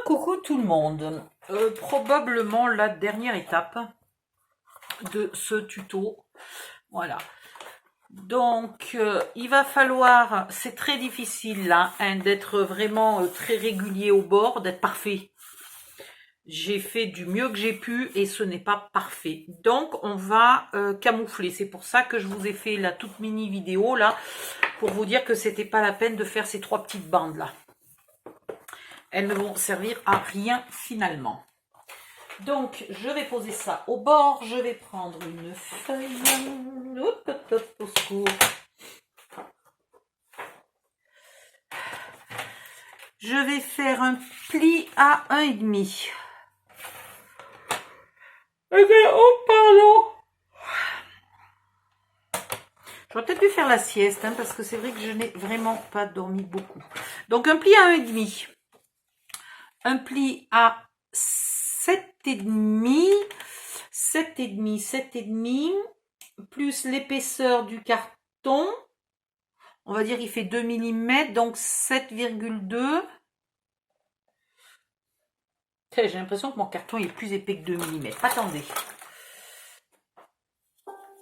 Coucou tout le monde. Probablement la dernière étape de ce tuto. Voilà. Donc, il va falloir, c'est très difficile là, hein, d'être vraiment très régulier au bord, d'être parfait. J'ai fait du mieux que j'ai pu et ce n'est pas parfait. Donc, on va camoufler. C'est pour ça que je vous ai fait la toute mini vidéo là, pour vous dire que c'était pas la peine de faire ces 3 petites bandes là. Elles ne vont servir à rien finalement. Donc, je vais poser ça au bord. Je vais prendre une feuille. Hop, hop, hop, au secours. Je vais faire un pli à 1,5. Oh, pardon. J'aurais peut-être dû faire la sieste, hein, parce que c'est vrai que je n'ai vraiment pas dormi beaucoup. Donc, un pli à 1,5. Un pli à 7,5. 7,5, 7,5. Plus l'épaisseur du carton. On va dire qu'il fait 2 mm, donc 7,2. J'ai l'impression que mon carton est plus épais que 2 mm. Attendez.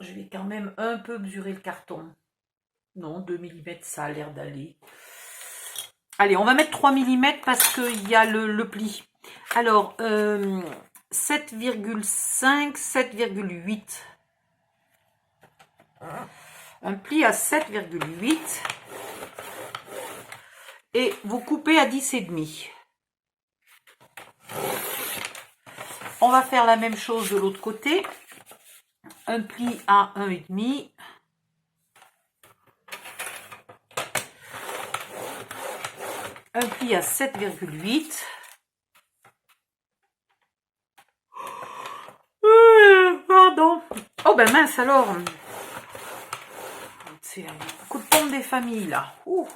Je vais quand même un peu mesurer le carton. Non, 2 mm, ça a l'air d'aller. Allez, on va mettre 3 mm parce qu'il y a le pli. Alors, 7,5, 7,8. Un pli à 7,8. Et vous coupez à 10,5. On va faire la même chose de l'autre côté. Un pli à 1,5. Un pli à 7,8. Pardon. Oh ben mince alors. C'est un coup de pompe des familles là. Ouh.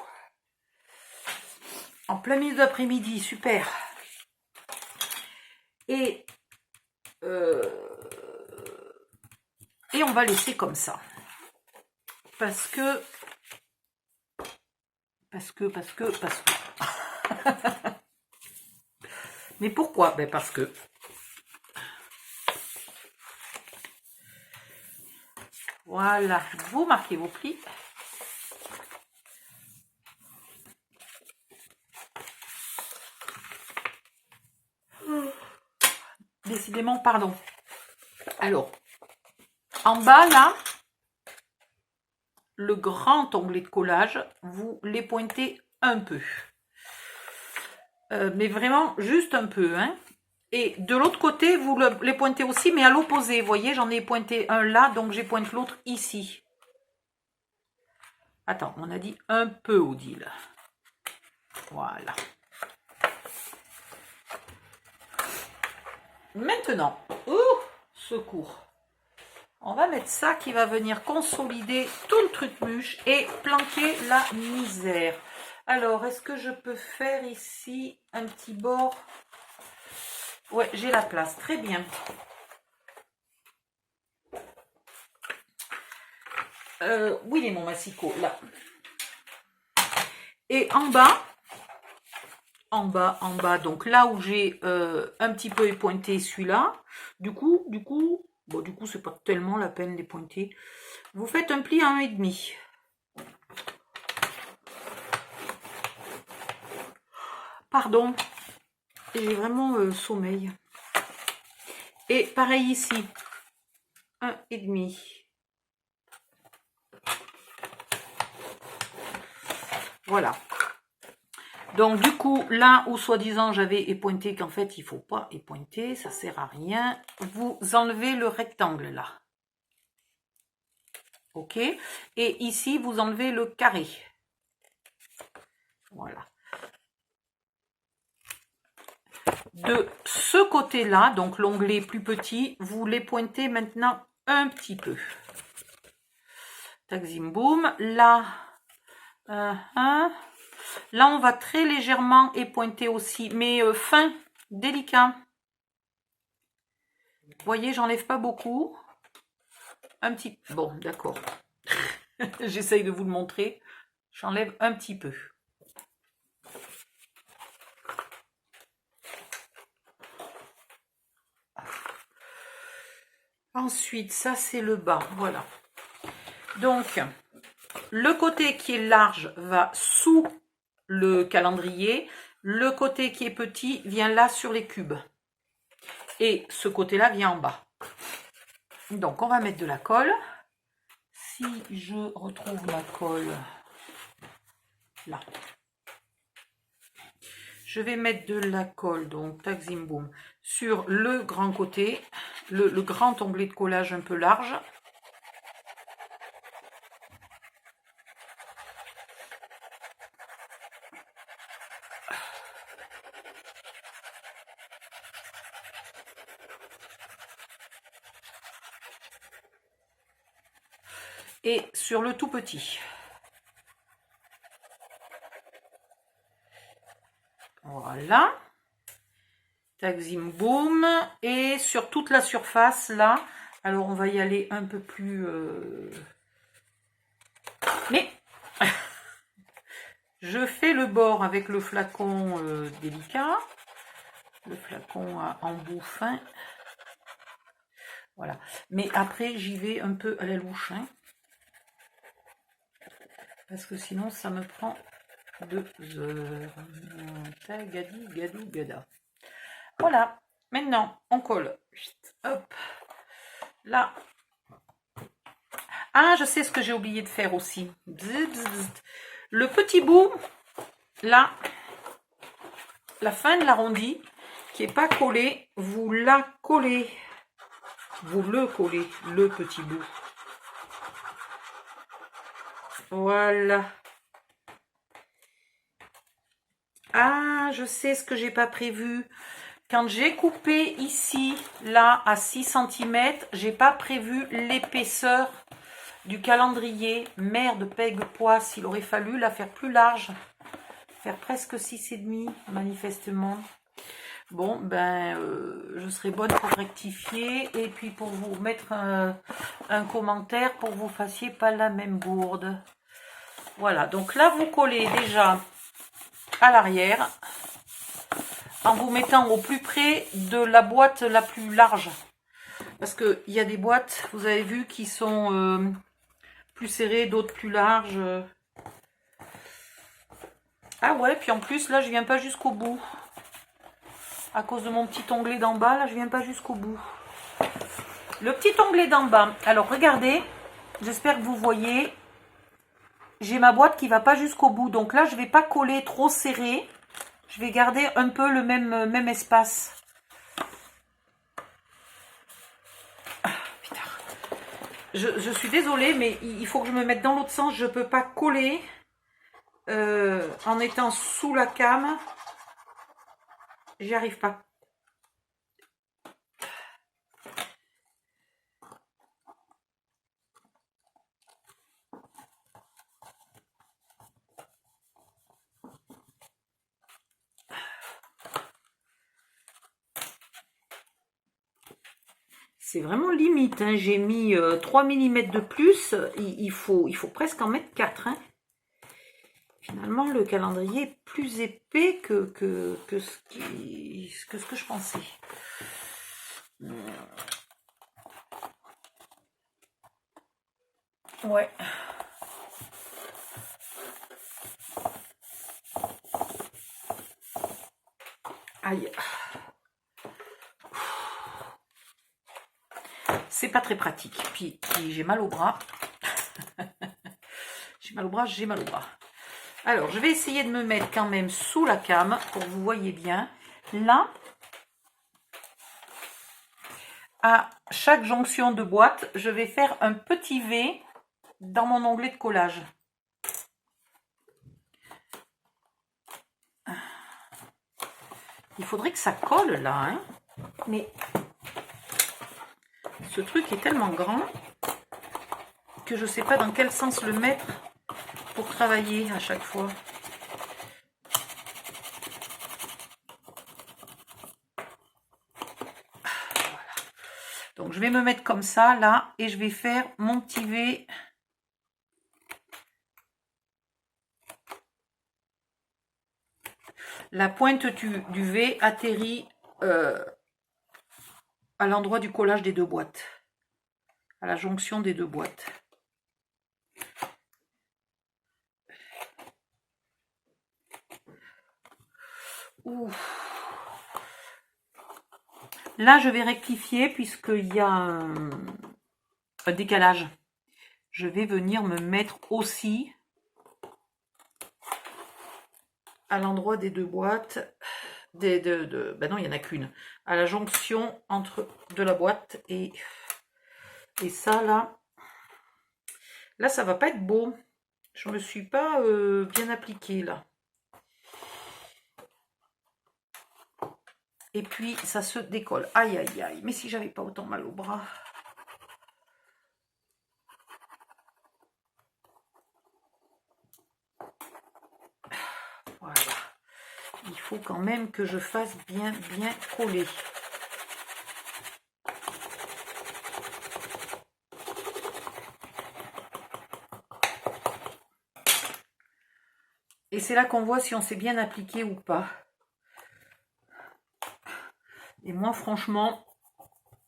En plein milieu d'après-midi, super. Et on va laisser comme ça. Parce que. Mais pourquoi? Ben parce que. Voilà, vous marquez vos plis. Décidément, pardon. Alors, en bas là, le grand onglet de collage, vous les pointez un peu. Mais vraiment juste un peu, hein. Et de l'autre côté, vous les pointez aussi, mais à l'opposé. Vous voyez, j'en ai pointé un là, donc j'ai pointe l'autre ici. Attends, on a dit un peu, Odile. Voilà. Maintenant, secours. On va mettre ça qui va venir consolider tout le truc-muche et planquer la misère. Alors, est-ce que je peux faire ici un petit bord? Ouais, j'ai la place. Très bien. Où il est mon massicot? Là. Et en bas, donc là où j'ai un petit peu pointé celui-là, du coup, c'est pas tellement la peine de pointer. Vous faites un pli à 1,5. Pardon, j'ai vraiment sommeil. Et pareil ici, 1,5. Voilà. Donc du coup, là où soi-disant j'avais épointé qu'en fait il ne faut pas épointer, ça sert à rien. Vous enlevez le rectangle là. Ok. Et ici, vous enlevez le carré. Voilà. De ce côté-là, donc l'onglet plus petit, vous les pointez maintenant un petit peu. Tac, zim, boum. Là, là, on va très légèrement épointer aussi, mais fin, délicat. Vous voyez, j'enlève pas beaucoup. Un petit... Bon, d'accord. J'essaye de vous le montrer. J'enlève un petit peu. Ensuite, ça c'est le bas, voilà. Donc, le côté qui est large va sous le calendrier. Le côté qui est petit vient là sur les cubes. Et ce côté-là vient en bas. Donc, on va mettre de la colle. Si je retrouve ma colle, là. Je vais mettre de la colle, donc tac zim boum, sur le grand côté, le grand onglet de collage un peu large. Et sur le tout petit. Voilà. Tac zim boum. Et sur toute la surface là, alors on va y aller un peu plus... Mais je fais le bord avec le flacon délicat. Le flacon à embout fin. Voilà. Mais après j'y vais un peu à la louche. Hein, parce que sinon ça me prend 2 heures. Gadi, gadou, gada. Voilà. Maintenant, on colle. Hop. Là. Ah, je sais ce que j'ai oublié de faire aussi. Le petit bout, là, la fin de l'arrondi, qui n'est pas collé, vous la collez. Vous le collez, le petit bout. Voilà. Ah, je sais ce que j'ai pas prévu. Quand j'ai coupé ici, là, à 6 cm, j'ai pas prévu l'épaisseur du calendrier. Merde, peg poisse, il aurait fallu la faire plus large. Faire presque 6,5, manifestement. Bon, ben, je serai bonne pour rectifier. Et puis pour vous mettre un commentaire pour que vous fassiez pas la même bourde. Voilà, donc là, vous collez déjà à l'arrière en vous mettant au plus près de la boîte la plus large. Parce qu'il y a des boîtes, vous avez vu, qui sont plus serrées, d'autres plus larges. Ah ouais, puis en plus, là, je viens pas jusqu'au bout. À cause de mon petit onglet d'en bas, là, je viens pas jusqu'au bout. Le petit onglet d'en bas, alors regardez, j'espère que vous voyez, j'ai ma boîte qui va pas jusqu'au bout. Donc là, je vais pas coller trop serré. Je vais garder un peu le même espace. Ah, putain. Je suis désolée, mais il faut que je me mette dans l'autre sens. Je peux pas coller en étant sous la came. J'y arrive pas. C'est vraiment limite, hein. J'ai mis 3 mm de plus, il faut presque en mettre 4. Hein. Finalement, le calendrier est plus épais que ce que je pensais. Ouais. Aïe. C'est pas très pratique. Puis j'ai mal au bras. J'ai mal au bras, j'ai mal au bras. Alors, je vais essayer de me mettre quand même sous la came pour que vous voyez bien. Là, à chaque jonction de boîte, je vais faire un petit V dans mon onglet de collage. Il faudrait que ça colle là, hein. Mais ce truc est tellement grand que je ne sais pas dans quel sens le mettre pour travailler à chaque fois. Voilà. Donc je vais me mettre comme ça là et je vais faire mon petit V. La pointe du V atterrit à l'endroit du collage des deux boîtes. à la jonction des deux boîtes. Ouf. Là, je vais rectifier puisqu'il y a un décalage. Je vais venir me mettre aussi à l'endroit des deux boîtes. Ben non, il n'y en a qu'une. À la jonction entre de la boîte et ça, là. Là, ça va pas être beau. Je me suis pas bien appliquée, là. Et puis, ça se décolle. Aïe, aïe, aïe. Mais si j'avais pas autant mal au bras. Voilà. Il faut quand même que je fasse bien coller. Et c'est là qu'on voit si on s'est bien appliqué ou pas. Et moi, franchement,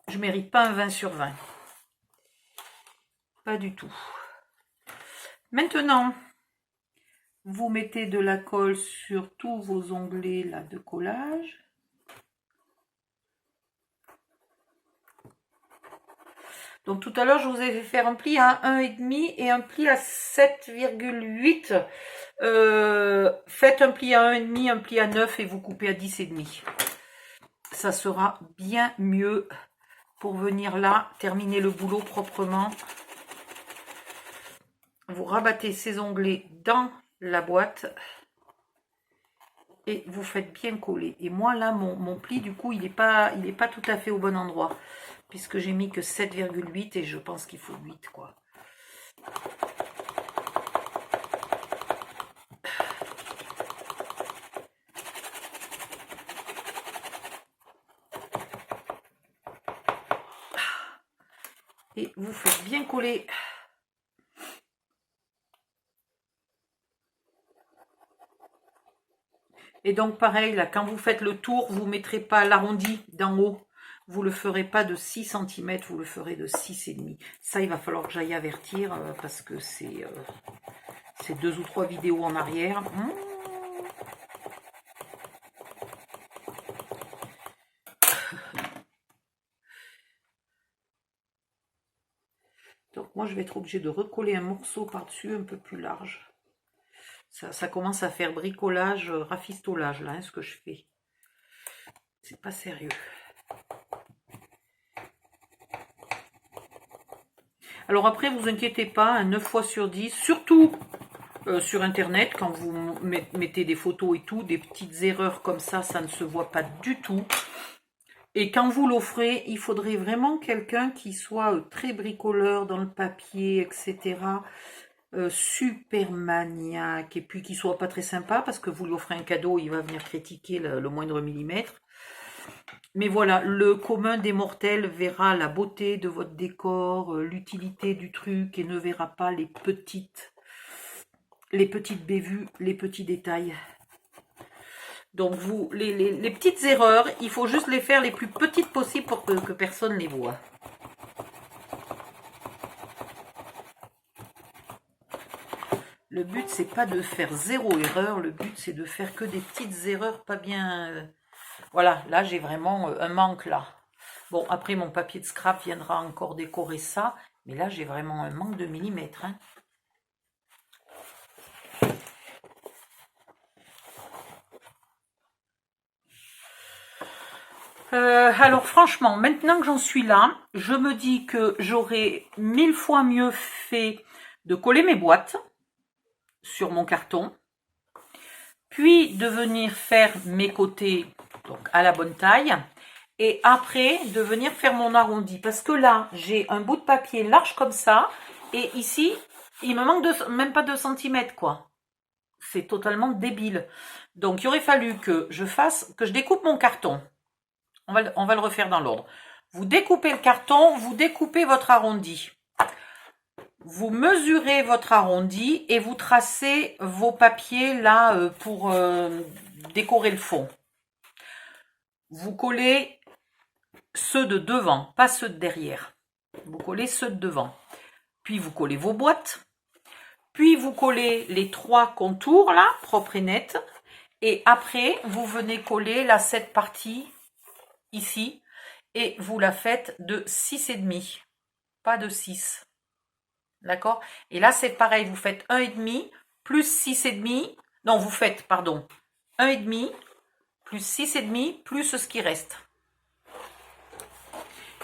je mérite pas un 20 sur 20. Pas du tout. Maintenant, vous mettez de la colle sur tous vos onglets là, de collage. Donc tout à l'heure, je vous ai fait faire un pli à 1,5 et un pli à 7,8. Faites un pli à 1,5, un pli à 9 et vous coupez à 10,5. Ça sera bien mieux pour venir là, terminer le boulot proprement. Vous rabattez ces onglets dans la boîte et vous faites bien coller. Et moi là, mon pli du coup, il n'est pas tout à fait au bon endroit puisque j'ai mis que 7,8 et je pense qu'il faut 8 quoi. Et vous faites bien coller. Et donc pareil, là, quand vous faites le tour, vous ne mettrez pas l'arrondi d'en haut. Vous ne le ferez pas de 6 cm, vous le ferez de 6,5. Ça, il va falloir que j'aille avertir parce que c'est 2 ou 3 vidéos en arrière. Donc moi, je vais être obligée de recoller un morceau par-dessus un peu plus large. Ça commence à faire bricolage, rafistolage, là, hein, ce que je fais. C'est pas sérieux. Alors après, vous inquiétez pas, 9 fois sur 10, surtout sur Internet, quand vous mettez des photos et tout, des petites erreurs comme ça ne se voit pas du tout. Et quand vous l'offrez, il faudrait vraiment quelqu'un qui soit très bricoleur dans le papier, etc. Super maniaque, et puis qui soit pas très sympa, parce que vous lui offrez un cadeau, il va venir critiquer le moindre millimètre. Mais voilà, le commun des mortels verra la beauté de votre décor, l'utilité du truc, et ne verra pas les petites bévues, les petits détails. Donc vous, les petites erreurs, il faut juste les faire les plus petites possibles pour que personne les voit. Le but, c'est pas de faire 0 erreur, le but, c'est de faire que des petites erreurs pas bien... Voilà, là, j'ai vraiment un manque, là. Bon, après, mon papier de scrap viendra encore décorer ça, mais là, j'ai vraiment un manque de millimètres, hein. Alors franchement, maintenant que j'en suis là, je me dis que j'aurais 1000 fois mieux fait de coller mes boîtes sur mon carton, puis de venir faire mes côtés donc à la bonne taille, et après de venir faire mon arrondi. Parce que là, j'ai un bout de papier large comme ça, et ici, il me manque même pas 2 cm, quoi. C'est totalement débile. Donc, il aurait fallu que je découpe mon carton. On va le refaire dans l'ordre. Vous découpez le carton, vous découpez votre arrondi. Vous mesurez votre arrondi et vous tracez vos papiers là pour décorer le fond. Vous collez ceux de devant, pas ceux de derrière. Vous collez ceux de devant. Puis vous collez vos boîtes. Puis vous collez les 3 contours là, propres et nets. Et après, vous venez coller cette partie ici. Et vous la faites de 6,5. Pas de 6. D'accord? Et là, c'est pareil. Vous faites 1,5 plus 6,5. Non, vous faites, pardon, 1,5 plus 6,5 plus ce qui reste.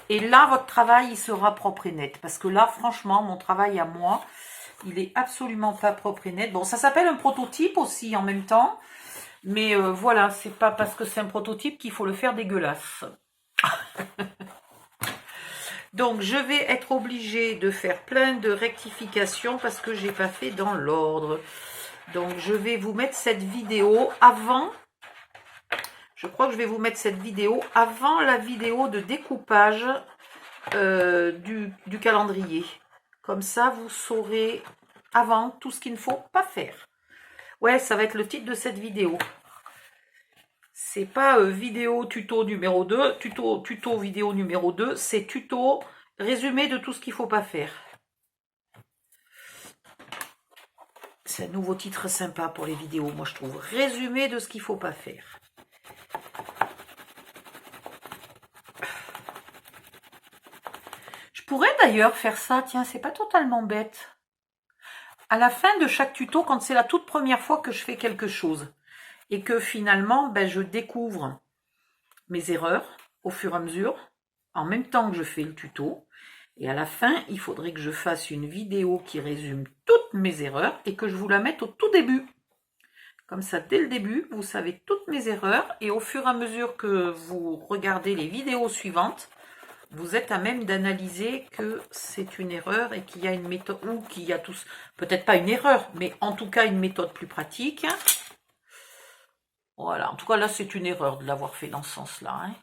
Et là, votre travail, il sera propre et net. Parce que là, franchement, mon travail à moi, il est absolument pas propre et net. Bon, ça s'appelle un prototype aussi en même temps. Mais voilà, c'est pas parce que c'est un prototype qu'il faut le faire dégueulasse. Donc, je vais être obligée de faire plein de rectifications parce que j'ai pas fait dans l'ordre. Donc, je vais vous mettre cette vidéo avant. Je crois que je vais vous mettre cette vidéo avant la vidéo de découpage du calendrier. Comme ça, vous saurez avant tout ce qu'il ne faut pas faire. Ouais, ça va être le titre de cette vidéo. C'est pas vidéo tuto numéro 2, tuto vidéo numéro 2, c'est tuto résumé de tout ce qu'il ne faut pas faire. C'est un nouveau titre sympa pour les vidéos, moi je trouve. Résumé de ce qu'il ne faut pas faire. Je pourrais d'ailleurs faire ça, tiens, c'est pas totalement bête. À la fin de chaque tuto, quand c'est la toute première fois que je fais quelque chose, et que finalement, ben, je découvre mes erreurs au fur et à mesure, en même temps que je fais le tuto, et à la fin, il faudrait que je fasse une vidéo qui résume toutes mes erreurs, et que je vous la mette au tout début. Comme ça, dès le début, vous savez toutes mes erreurs, et au fur et à mesure que vous regardez les vidéos suivantes, vous êtes à même d'analyser que c'est une erreur et qu'il y a une méthode, ou qu'il y a tous, peut-être pas une erreur, mais en tout cas une méthode plus pratique. Voilà, en tout cas là c'est une erreur de l'avoir fait dans ce sens-là. Hein.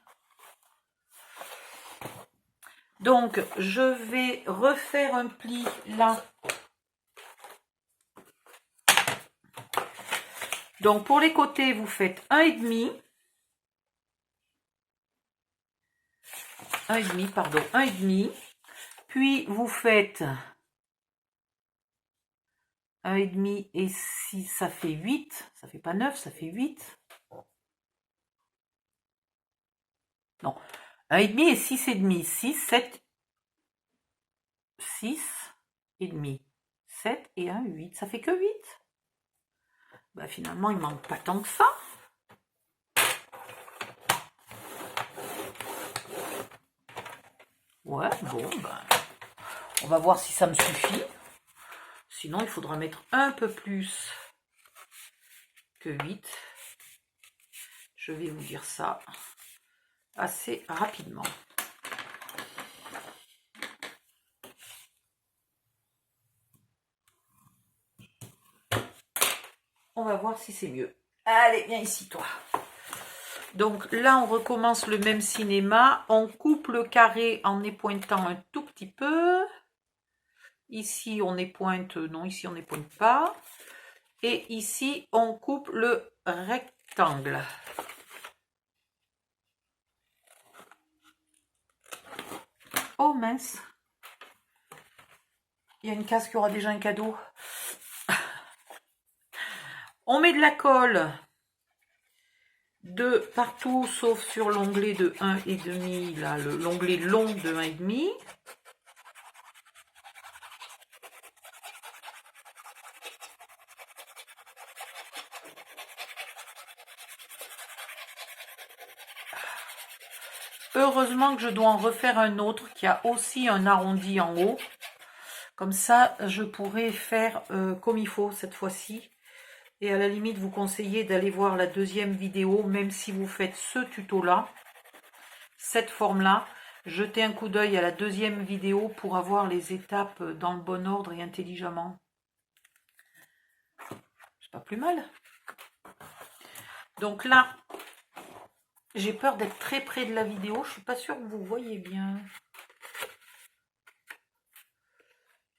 Donc je vais refaire un pli là. Donc pour les côtés, vous faites 1,5. 1,5, pardon, 1,5. Puis vous faites 1,5 et 6, ça fait 8. Ça fait pas 9, ça fait 8. Non, 1,5 et 6,5. 6, 7, 6 et demi. 7 et 1, 8. Ça fait que 8. Bah, finalement, il manque pas tant que ça. Ouais, bon, ben, on va voir si ça me suffit. Sinon, il faudra mettre un peu plus que 8. Je vais vous dire ça assez rapidement. On va voir si c'est mieux. Allez, viens ici, toi. Donc là, on recommence le même cinéma. On coupe le carré en épointant un tout petit peu. Ici, on épointe. Non, ici, on n'épointe pas. Et ici, on coupe le rectangle. Oh mince. Il y a une case qui aura déjà un cadeau. On met de la colle de partout, sauf sur l'onglet de 1,5, là, l'onglet long de 1,5. Heureusement que je dois en refaire un autre qui a aussi un arrondi en haut. Comme ça, je pourrais faire comme il faut cette fois-ci. Et à la limite, vous conseillez d'aller voir la deuxième vidéo, même si vous faites ce tuto-là, cette forme-là. Jetez un coup d'œil à la deuxième vidéo pour avoir les étapes dans le bon ordre et intelligemment. C'est pas plus mal. Donc là, j'ai peur d'être très près de la vidéo. Je suis pas sûre que vous voyez bien.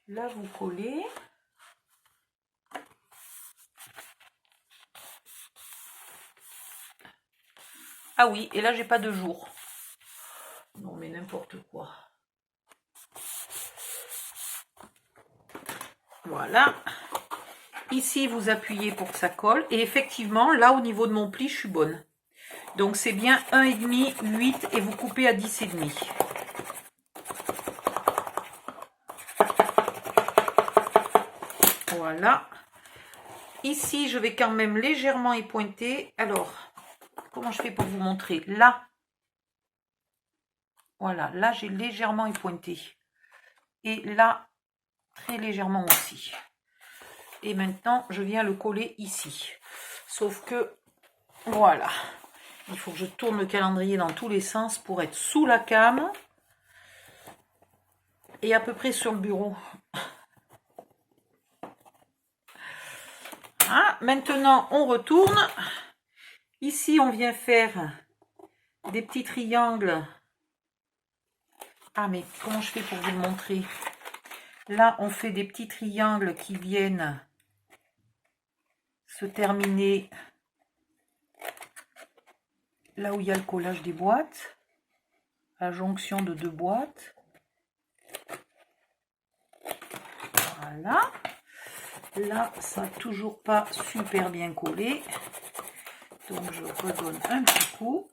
Là, vous collez. Ah oui, et là, j'ai pas de jour. Non, mais n'importe quoi. Voilà. Ici, vous appuyez pour que ça colle. Et effectivement, là, au niveau de mon pli, je suis bonne. Donc, c'est bien 1,5, 8 et vous coupez à 10,5. Voilà. Ici, je vais quand même légèrement épointer. Alors, comment je fais pour vous montrer? Là. Voilà, là, j'ai légèrement épointé. Et là, très légèrement aussi. Et maintenant, je viens le coller ici. Sauf que, voilà. Il faut que je tourne le calendrier dans tous les sens pour être sous la came. Et à peu près sur le bureau. Ah, maintenant, on retourne. Ici, on vient faire des petits triangles. Ah, mais comment je fais pour vous le montrer? Là, on fait des petits triangles qui viennent se terminer là où il y a le collage des boîtes. La jonction de deux boîtes. Voilà. Là, ça n'a toujours pas super bien collé. Donc, je redonne un petit coup.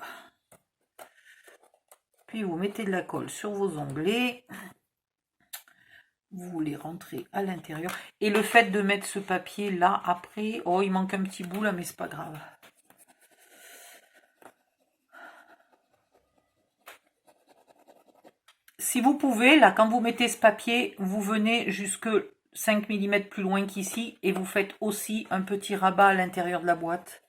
Puis, vous mettez de la colle sur vos onglets. Vous les rentrez à l'intérieur. Et le fait de mettre ce papier là, après... Oh, il manque un petit bout là, mais c'est pas grave. Si vous pouvez, là, quand vous mettez ce papier, vous venez jusque 5 mm plus loin qu'ici. Et vous faites aussi un petit rabat à l'intérieur de la boîte.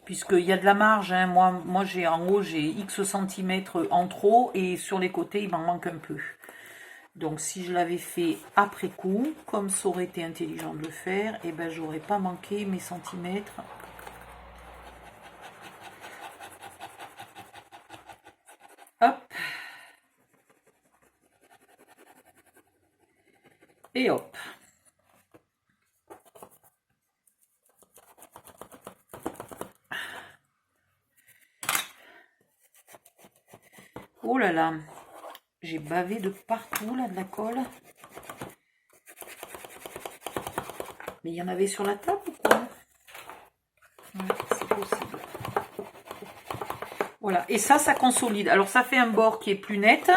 Puisqu'il y a de la marge, hein. Moi j'ai en haut, j'ai X centimètres en trop et sur les côtés, il m'en manque un peu. Donc si je l'avais fait après coup, comme ça aurait été intelligent de le faire, et ben j'aurais pas manqué mes centimètres. Hop. Et hop. Oh là là. J'ai bavé de partout, là, de la colle. Mais il y en avait sur la table ou quoi? Ouais, c'est possible. Voilà. Et ça consolide. Alors, ça fait un bord qui est plus net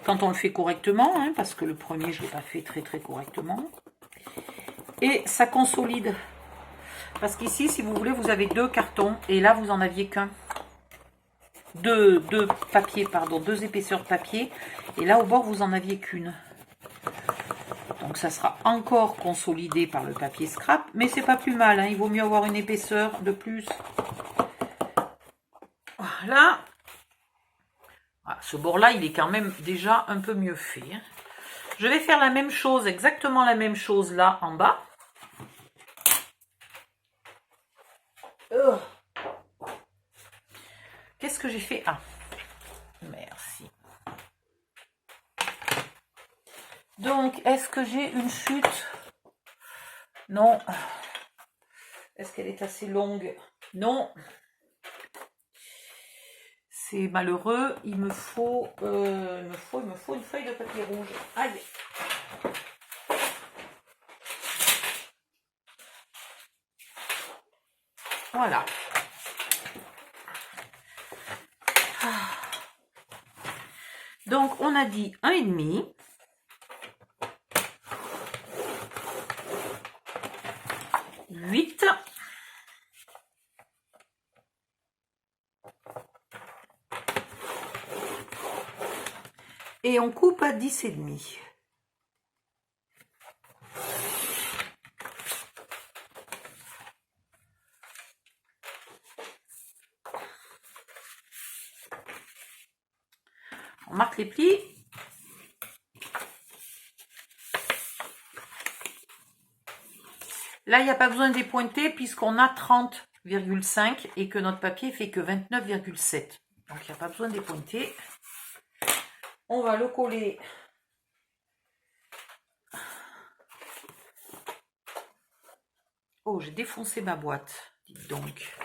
quand on le fait correctement, hein, parce que le premier, je ne l'ai pas fait très correctement. Et ça consolide. Parce qu'ici, si vous voulez, vous avez deux cartons. Et là, vous en aviez qu'un. Deux papiers, pardon, deux épaisseurs de papier. Et là, au bord, vous en aviez qu'une. Donc, ça sera encore consolidé par le papier scrap. Mais c'est pas plus mal, hein. Il vaut mieux avoir une épaisseur de plus. Voilà. Ah, ce bord-là, il est quand même déjà un peu mieux fait. Hein. Je vais faire la même chose, exactement la même chose là, en bas. Qu'est-ce que j'ai fait? Ah, merci. Donc, est-ce que j'ai une chute? Non. Est-ce qu'elle est assez longue? Non. C'est malheureux. Il me faut une feuille de papier rouge. Aïe. Voilà. Donc, on a dit 1,5. Et on coupe à 10,5. On marque les plis. Là, il n'y a pas besoin de dépointer puisqu'on a 30,5 et que notre papier fait que 29,7. Donc, il n'y a pas besoin de dépointer. On va le coller. Oh, j'ai défoncé ma boîte. Dites donc.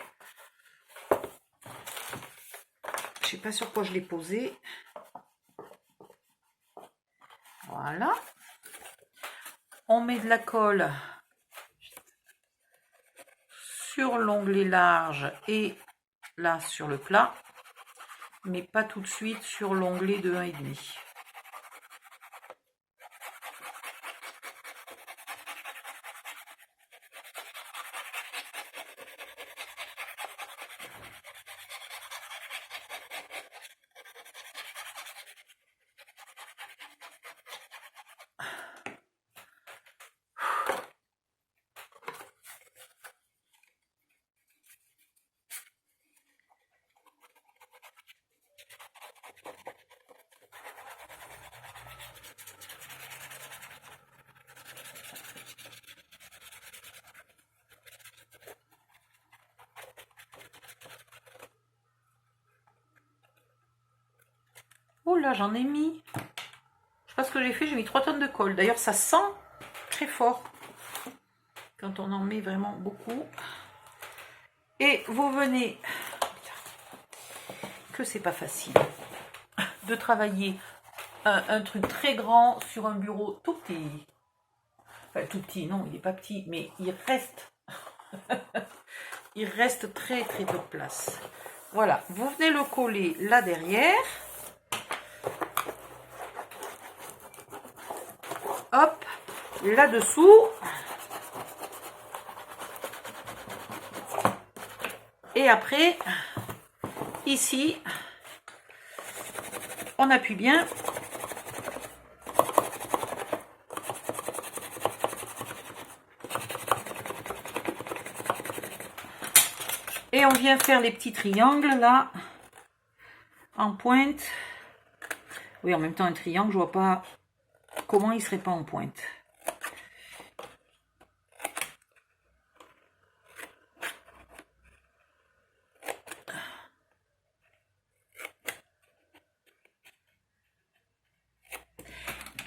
Je ne sais pas sur quoi je l'ai posé. Voilà. On met de la colle sur l'onglet large et là sur le plat, mais pas tout de suite sur l'onglet de 1,5. Oh là, j'en ai mis. Je sais pas ce que j'ai fait, j'ai mis 3 tonnes de colle. D'ailleurs, ça sent très fort quand on en met vraiment beaucoup. Et vous venez, que c'est pas facile, de travailler un truc très grand sur un bureau tout petit. Enfin, tout petit, non, il n'est pas petit, mais il reste très très peu de place. Voilà, vous venez le coller là derrière. Hop, là-dessous. Et après, ici, on appuie bien. Et on vient faire les petits triangles là, en pointe. Oui, en même temps, un triangle, je vois pas comment il serait pas en pointe.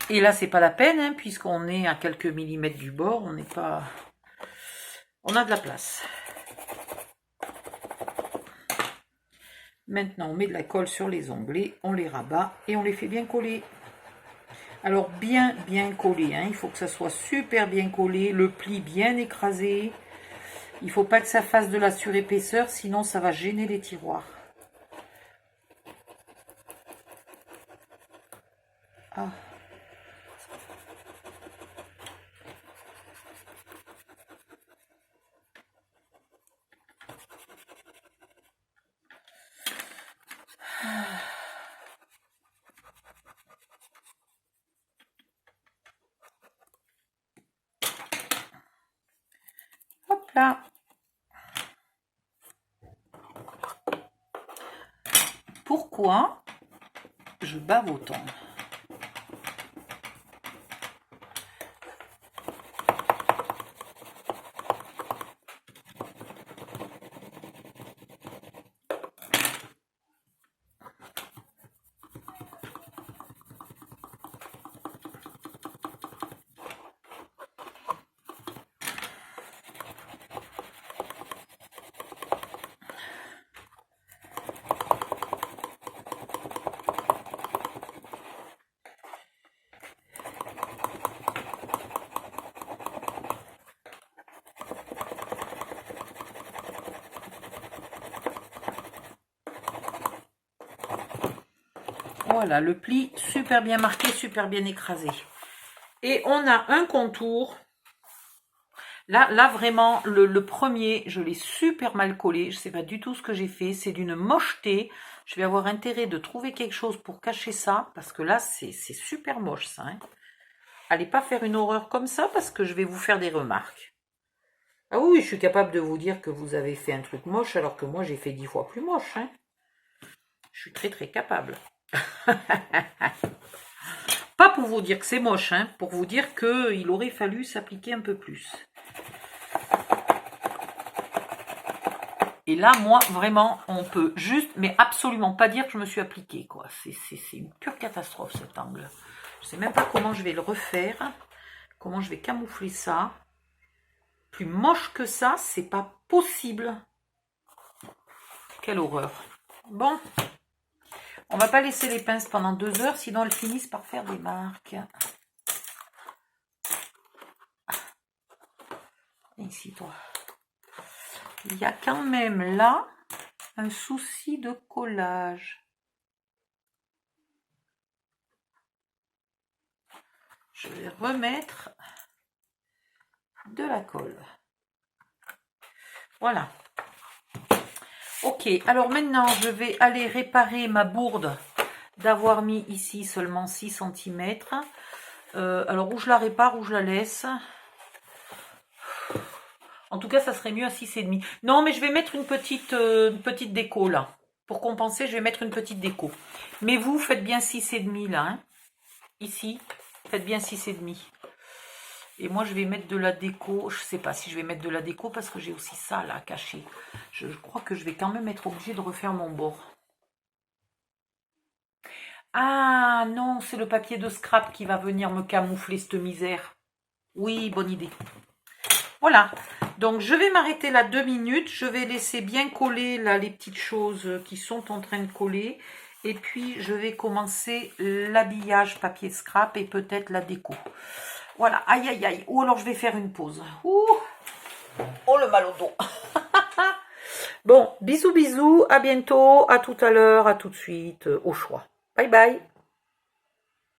Et là, c'est pas la peine, hein, puisqu'on est à quelques millimètres du bord, on n'est pas... On a de la place. Maintenant, on met de la colle sur les onglets, on les rabat et on les fait bien coller. Alors, bien coller, hein, il faut que ça soit super bien collé, le pli bien écrasé. Il ne faut pas que ça fasse de la surépaisseur, sinon ça va gêner les tiroirs. Ah. Hop là. Pourquoi je bave autant? Voilà, le pli super bien marqué, super bien écrasé. Et on a un contour. Là vraiment, le premier, je l'ai super mal collé. Je ne sais pas du tout ce que j'ai fait. C'est d'une mocheté. Je vais avoir intérêt de trouver quelque chose pour cacher ça. Parce que là, c'est super moche, ça. Hein. Allez pas faire une horreur comme ça, parce que je vais vous faire des remarques. Ah oui, je suis capable de vous dire que vous avez fait un truc moche, alors que moi, j'ai fait 10 fois plus moche. Hein. Je suis très, très capable. Pas pour vous dire que c'est moche, hein, pour vous dire qu'il aurait fallu s'appliquer un peu plus. Et là, moi, vraiment, on peut juste, mais absolument pas dire que je me suis appliquée, quoi. C'est une pure catastrophe, cet angle. Je sais même pas comment je vais le refaire, comment je vais camoufler ça. Plus moche que ça, c'est pas possible. Quelle horreur. Bon. On va pas laisser les pinces pendant 2 heures, sinon elles finissent par faire des marques. ici, toi. Il y a quand même là un souci de collage. Je vais remettre de la colle. Voilà. Ok, alors maintenant je vais aller réparer ma bourde d'avoir mis ici seulement 6 cm. Alors où je la répare, où je la laisse. En tout cas, ça serait mieux à 6,5. Non, mais je vais mettre une petite déco là. Pour compenser, je vais mettre une petite déco. Mais vous, faites bien 6,5 là. Hein. Ici, faites bien 6,5. Et moi, je vais mettre de la déco. Je ne sais pas si je vais mettre de la déco parce que j'ai aussi ça là caché. Je crois que je vais quand même être obligée de refaire mon bord. Ah non, c'est le papier de scrap qui va venir me camoufler cette misère. Oui, bonne idée. Voilà. Donc, je vais m'arrêter là 2 minutes. Je vais laisser bien coller là les petites choses qui sont en train de coller. Et puis, je vais commencer l'habillage papier scrap et peut-être la déco. Voilà, aïe aïe aïe. Ou alors je vais faire une pause. Ouh. Oh le mal au dos. Bon, bisous bisous, à bientôt, à tout à l'heure, à tout de suite, au choix. Bye bye.